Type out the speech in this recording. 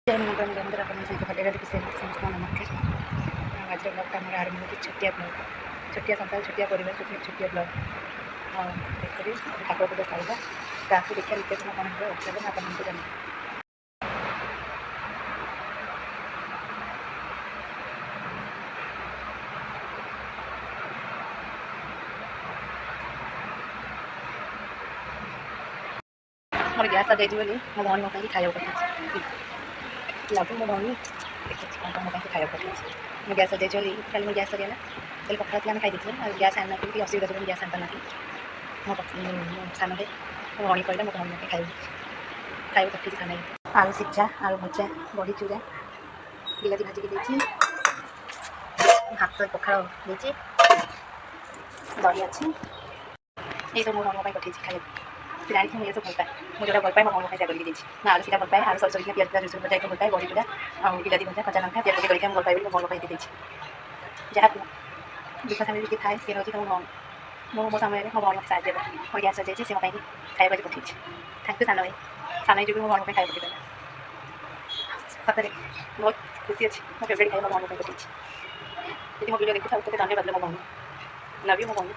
जय मंदिर अपन सहित भले समस्त नमस्कार। आज ब्लॉग आम आरंभ होती छोटिया ब्लॉग छोटिया संसार छोटिया परिवार छोटिया ब्लॉग देखिए ठाकुर पूजा खाଇବା ତାକୁ ଦେଖିବା ନିତ୍ୟଦିନ କ'ଣ ହେବ ଚାଲ ଆପଣଙ୍କୁ ଜାଣିବେ। मोर गैस सजाई बोली मो भौणी मो खाया पठाई लगू मो भौणी देखिए कौन कौन मोबाइल खाया पठाई मैं गैस सजाई बोली कल मैं गैस सजाना कल पखड़ा थी खाई देती और गैस आना कि असुविधा जो गैस आना ना मो सान भाई मो भौणी कहला मो भौणी खाई खाई पठाई सान आलू सिझा आलू भजा बड़ी चूरा बिलाती भाजिकी हाथ पखाड़ दही अच्छी ये सब मो भौणी पठाई खाई जानी मुझे सब भलपाए मुझे भल पाए मो भौणी खाई करके ना आलू सीधा भलपाए आलू सर सर प्याज रसुन भजा भलपाए बड़ी चूड़ा और बिलाती भजा कचा लंका प्याज करके भल पाए मो भौणी खाई जहाँ दुख सामने किए थाए सी हूँ तुम भौणी मो समय मो भौणी साहय मोर गैस सजाई से खाया पठाई थैंक यू सान भाई सान भाई जो मो भौणी खाया पठाई सतरे बहुत खुशी अच्छी मो फेवरेट खाई मो भौणी पठाई जी मो वीडियो देखी था तो धन्यवाद मो भौणी लव यू मो भौणी।